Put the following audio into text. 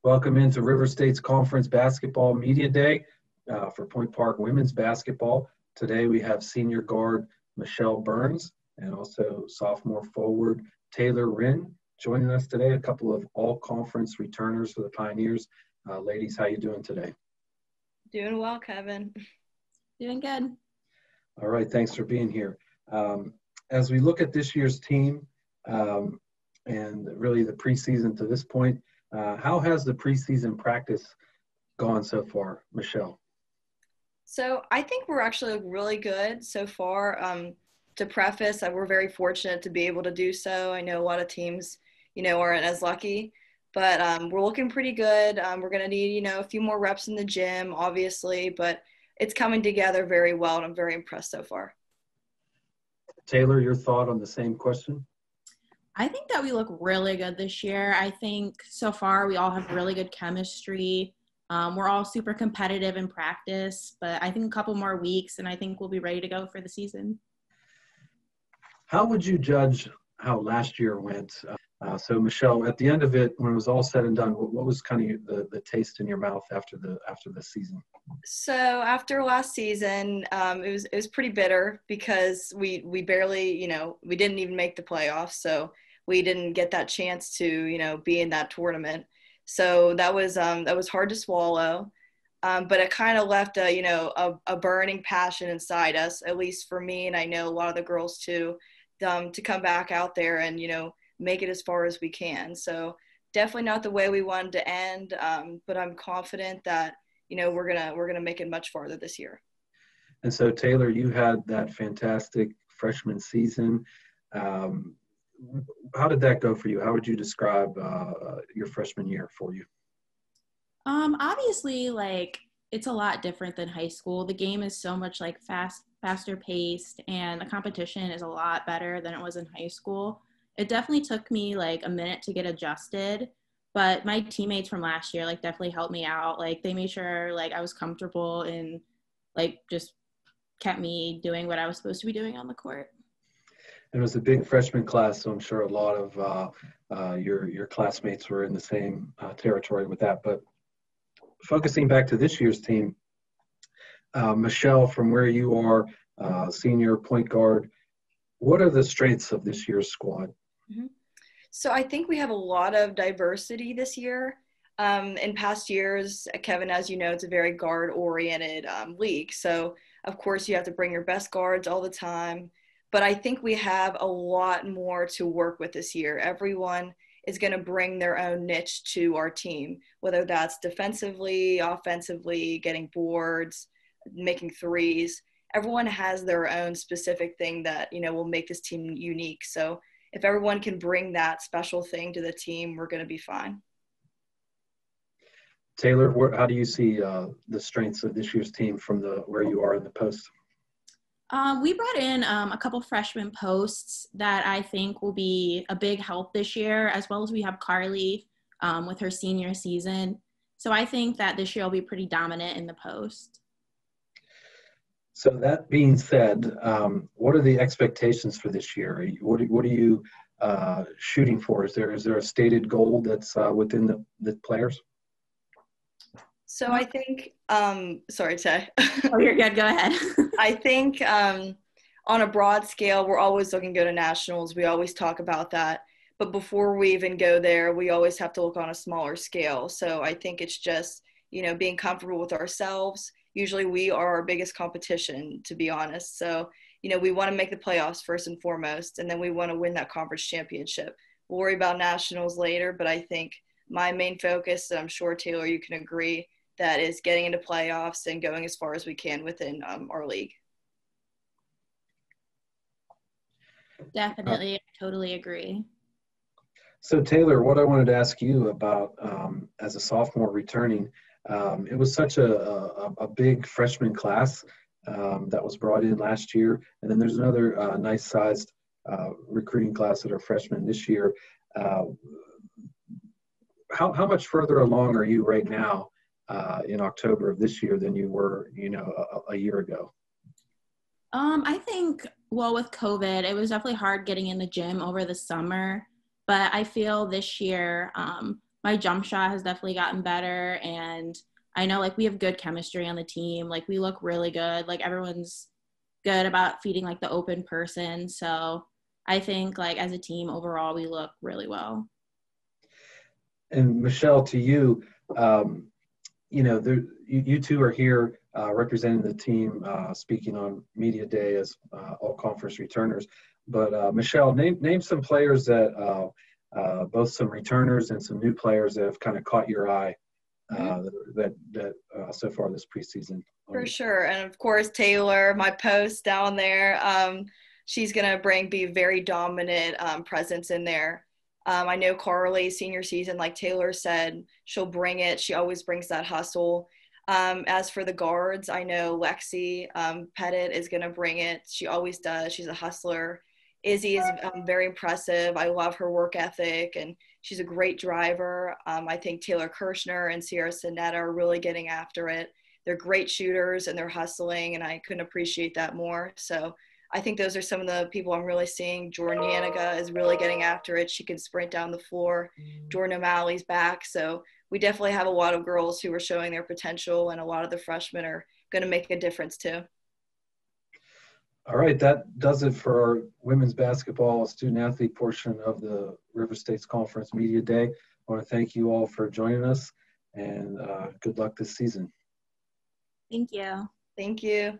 Welcome into River State's Conference Basketball Media Day for Point Park Women's Basketball. Today we have senior guard Michelle Burns and also sophomore forward Taylor Rinn joining us today, a couple of all-conference returners for the Pioneers. Ladies, how you doing today? Doing well, Kevin. Doing good. All right, thanks for being here. As we look at this year's team and really the preseason to this point, how has the preseason practice gone so far, Michelle? So I think we're actually really good so far. To preface, we're very fortunate to be able to do so. I know a lot of teams, aren't as lucky, but we're looking pretty good. We're going to need, a few more reps in the gym, obviously, but it's coming together very well, and I'm very impressed so far. Taylor, your thought on the same question? I think that we look really good this year. I think so far we all have really good chemistry. We're all super competitive in practice, but I think a couple more weeks and I think we'll be ready to go for the season. How would you judge how last year went? So Michelle, at the end of it, when it was all said and done, what was kind of the taste in your mouth after the season? So after last season, it was pretty bitter because we barely, we didn't even make the playoffs. So we didn't get that chance to, be in that tournament. So that was hard to swallow. But it kind of left a burning passion inside us, at least for me. And I know a lot of the girls too, to come back out there and, make it as far as we can. So definitely not the way we wanted to end. But I'm confident that, we're gonna make it much farther this year. And so Taylor, you had that fantastic freshman season. How did that go for you? How would you describe your freshman year for you? Obviously, it's a lot different than high school. The game is so much faster paced, and the competition is a lot better than it was in high school. It definitely took me a minute to get adjusted, but my teammates from last year definitely helped me out. They made sure I was comfortable and just kept me doing what I was supposed to be doing on the court. It was a big freshman class, so I'm sure a lot of your classmates were in the same territory with that. But focusing back to this year's team, Michelle, from where you are, senior point guard, what are the strengths of this year's squad? Mm-hmm. So I think we have a lot of diversity this year. In past years, Kevin, as you know, it's a very guard-oriented league. So, of course, you have to bring your best guards all the time. But I think we have a lot more to work with this year. Everyone is going to bring their own niche to our team, whether that's defensively, offensively, getting boards, making threes. Everyone has their own specific thing that, will make this team unique. So if everyone can bring that special thing to the team, we're going to be fine. Taylor, how do you see the strengths of this year's team from where you are in the post? We brought in a couple freshman posts that I think will be a big help this year, as well as we have Carly with her senior season. So I think that this year will be pretty dominant in the post. So that being said, what are the expectations for this year? What are you shooting for? Is there a stated goal that's within the players? So I think, sorry, Tay. Oh, you're good. Go ahead. I think on a broad scale, we're always looking to go to nationals. We always talk about that. But before we even go there, we always have to look on a smaller scale. So I think it's just, being comfortable with ourselves. Usually we are our biggest competition, to be honest. So, we want to make the playoffs first and foremost, and then we want to win that conference championship. We'll worry about nationals later, but I think my main focus, and I'm sure, Taylor, you can agree, that is getting into playoffs and going as far as we can within our league. Definitely. I totally agree. So Taylor, what I wanted to ask you about as a sophomore returning, it was such a big freshman class that was brought in last year. And then there's another nice sized recruiting class that are freshmen this year. How much further along are you right now in October of this year than you were, a year ago? I think, with COVID, it was definitely hard getting in the gym over the summer, but I feel this year my jump shot has definitely gotten better, and I know like we have good chemistry on the team. Like we look really good. Like everyone's good about feeding like the open person. So I think like as a team overall, we look really well. And Michelle, to you, you two are here representing the team, speaking on media day as all conference returners. But Michelle, name some players that both some returners and some new players that have kind of caught your eye that so far this preseason. For sure. And of course, Taylor, my post down there, she's going to be very dominant presence in there. I know Carly, senior season, like Taylor said, she'll bring it. She always brings that hustle. As for the guards, I know Lexi Pettit is going to bring it. She always does. She's a hustler. Izzy is very impressive. I love her work ethic, and she's a great driver. I think Taylor Kirshner and Sierra Sinetta are really getting after it. They're great shooters and they're hustling, and I couldn't appreciate that more. So I think those are some of the people I'm really seeing. Jordan Yanniga is really getting after it. She can sprint down the floor. Jordan O'Malley's back. So we definitely have a lot of girls who are showing their potential, and a lot of the freshmen are going to make a difference too. All right, that does it for our women's basketball student athlete portion of the River States Conference Media Day. I want to thank you all for joining us, and good luck this season. Thank you. Thank you.